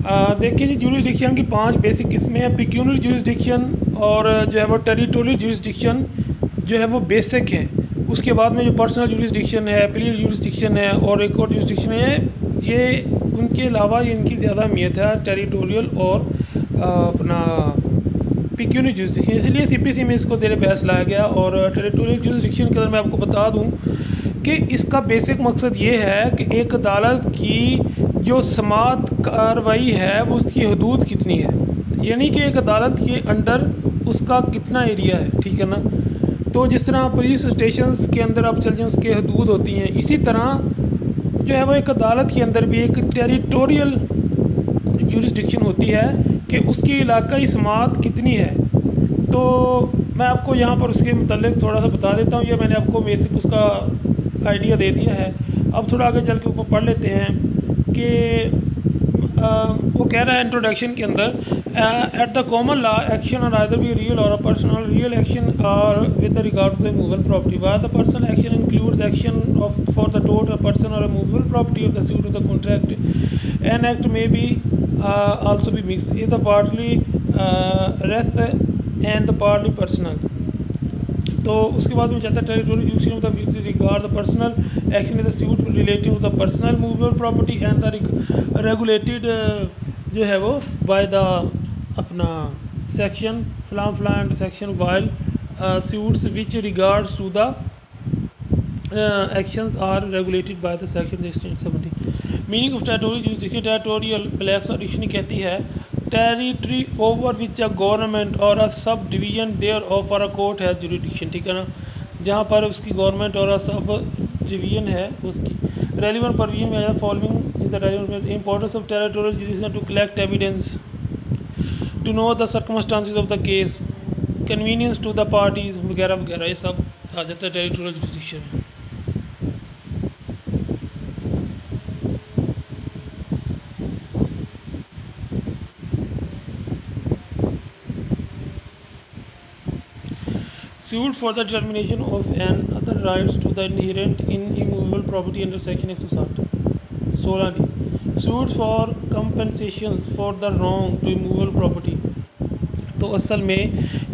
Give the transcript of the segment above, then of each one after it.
देखिए जी, ज्यूरिसडिक्शन की 5 बेसिक किस्में हैं। पिक्यूनियर ज्यूरिसडिक्शन और जो है वो टेरिटोरियल ज्यूरिसडिक्शन जो है वो बेसिक है। उसके बाद में जो पर्सनल ज्यूरिसडिक्शन है, एपीलेट ज्यूरिसडिक्शन है और एक और ज्यूरिसडिक्शन है, ये उनके अलावा ये इनकी ज़्यादा अहमियत है टेरिटोरियल और अपना पिक्यूनियर ज्यूरिसडिक्शन। इसलिए सीपीसी में इसको ज़ेरे बहस लाया गया। और टेरिटोरियल ज्यूरिसडिक्शन के अंदर मैं आपको बता दूं कि इसका बेसिक मकसद ये है कि एक अदालत की जो समात कार्रवाई है वो उसकी हदूद कितनी है, यानी कि एक अदालत के अंडर उसका कितना एरिया है, ठीक है ना। तो जिस तरह पुलिस स्टेशंस के अंदर आप चल जाएं उसके हदूद होती हैं, इसी तरह जो है वो एक अदालत के अंदर भी एक टेरिटोरियल ज्यूरिसडिक्शन होती है कि उसकी इलाकाई समात कितनी है। तो मैं आपको यहाँ पर उसके मुतल्लिक थोड़ा सा बता देता हूँ। ये मैंने आपको बेसिक उसका आइडिया दे दिया है। अब थोड़ा आगे चल के ऊपर पढ़ लेते हैं कि वो कह रहा है इंट्रोडक्शन के अंदर, at the common law action are either be real और a personal real action are with regard to the movable property while the personal action includes action of for the टोट अ पर्सन और a movable property of the suit of the contract an act may be also be mixed is the partly real and the partly personal. तो उसके बाद में चलता है territorial jurisdiction with regard the personal action in the suit relating to the personal movable property and the regulated जो है वो by the अपना सेक्शन फलां and section while suits which regards to the actions are regulated by the section 1670। Meaning of territorial jurisdiction, territorial Black's dictionary कहती है territory over which a government और a sub division there of और a court has jurisdiction, ठीक है ना, जहाँ पर उसकी गवर्नमेंट और अ सब डिवीजन है उसकी। रेलिवेंट प्रोविजन में following is the relevant importance of territorial jurisdiction to collect evidence, to know the circumstances of the case, convenience to the parties वगैरह वगैरह, ये सब आ जाता है टेरिटोरियल जुरिडिक्शन में। Sued for the determination of an other rights to the inherent in immovable property under section 160 16 sued for compensations for the wrong to immovable property। तो असल में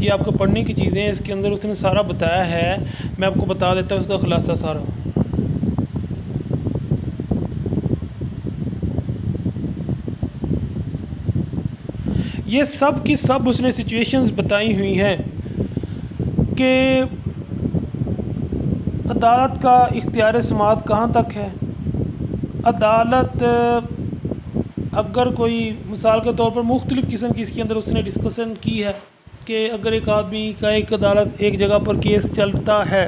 ये आपको पढ़ने की चीज़ें हैं, इसके अंदर उसने सारा बताया है, मैं आपको बता देता हूँ उसका खुलासा सारा। ये सब की सब उसने सिचुएशंस बताई हुई हैं कि अदालत का इख्तियार समात कहाँ तक है। अदालत अगर कोई मिसाल के तौर पर मुख्तलिफ़ किस्म की इसके अंदर उसने डिस्कशन की है कि अगर एक आदमी का एक अदालत एक जगह पर केस चलता है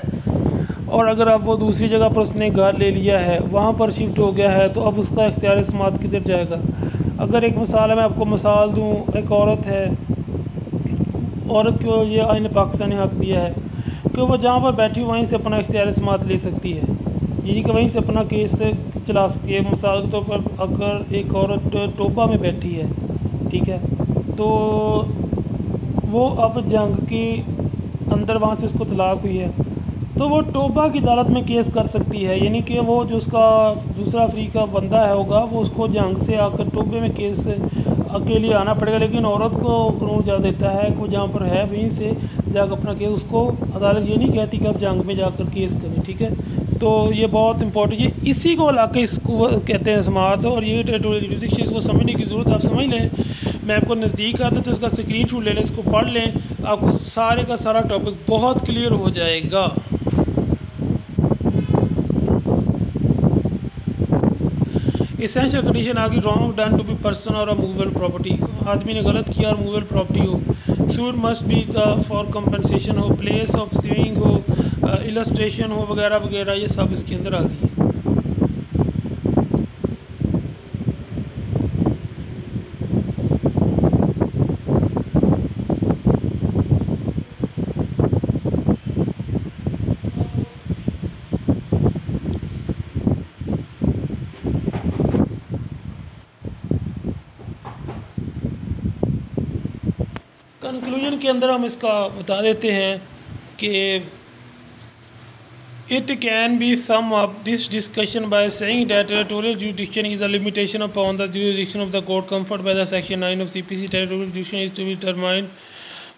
और अगर अब वो दूसरी जगह पर उसने घर ले लिया है, वहाँ पर शिफ्ट हो गया है, तो अब उसका इख्तियार समात किधर जाएगा। अगर एक मिसाल है, मैं आपको मिसाल दूँ, एक औरत है, औरत को ये आईन पाकिस्तान ने हक़ दिया है कि वो जहाँ पर बैठी वहीं से अपना इख्तियार समात ले सकती है, यानी कि वहीं से अपना केस चला सकती है। मिसाल के तौर पर अगर एक औरत टोबा में बैठी है, ठीक है, तो वो अब जंग के अंदर वहाँ से उसको तलाक हुई है, तो वो टोबा की अदालत में केस कर सकती है, यानी कि वो जो उसका दूसरा अफ्रीका बंदा है होगा वो उसको जंग से आकर टोबे में केस अकेले आना पड़ेगा। लेकिन औरत को कानून जा देता है कि वो जहाँ पर है वहीं से जाकर अपना केस, उसको अदालत ये नहीं कहती कि आप जंग में जाकर केस करें, ठीक है। तो ये बहुत इंपॉर्टेंट, ये इसी को लाके इसको कहते हैं समात, और ये टेरिटोरियल जुरिडिक्शन, इसको समझने की ज़रूरत, आप समझ लें। मैं आपको नज़दीक आता तो इसका स्क्रीनशॉट ले लें, इसको पढ़ लें, आपको सारे का सारा टॉपिक बहुत क्लियर हो जाएगा। एसेंशियल कंडीशन आ गई, wrong done to be person और अ मूवेबल प्रॉपर्टी, आदमी ने गलत किया और मूवेबल प्रॉपर्टी हो। Suit must be for compensation हो, प्लेस ऑफ स्विंग हो, इलस्ट्रेशन हो वगैरह वगैरह, ये सब इसके अंदर आ गई। कंक्लूजन के अंदर हम इसका बता देते हैं कि It can be sum up this discussion by saying that territorial jurisdiction is a limitation upon the jurisdiction of the court conferred by the Section 9 of CPC. Territorial jurisdiction is to be determined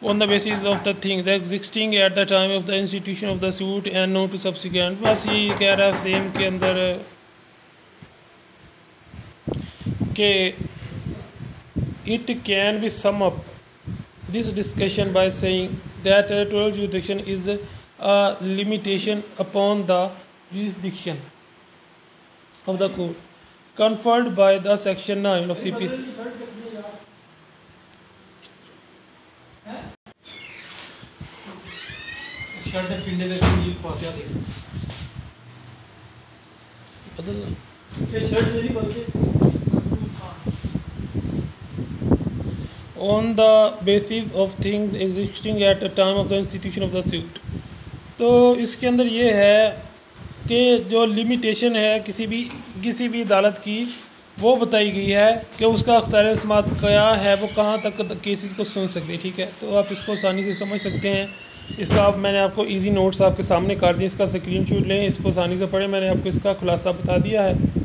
on the basis of the things existing at the time of the institution of the suit and no to subsequent. बस ये कह रहा है same के अंदर कि it can be sum up this discussion by saying that territorial jurisdiction is a limitation upon the jurisdiction of the court conferred by the Section 9 of CPC. On the basis of things existing at the time of the institution of the suit. तो इसके अंदर ये है कि जो limitation है किसी भी अदालत की वो बताई गई है कि उसका अख्तियार समाअत क्या है, वो कहाँ तक केसेस को सुन सकते हैं। ठीक है, तो आप इसको आसानी से समझ सकते हैं। इसका मैंने आपको इजी नोट्स आपके सामने कर दिए, इसका स्क्रीनशॉट लें, इसको आसानी से पढ़ें। मैंने आपको इसका खुलासा बता दिया है।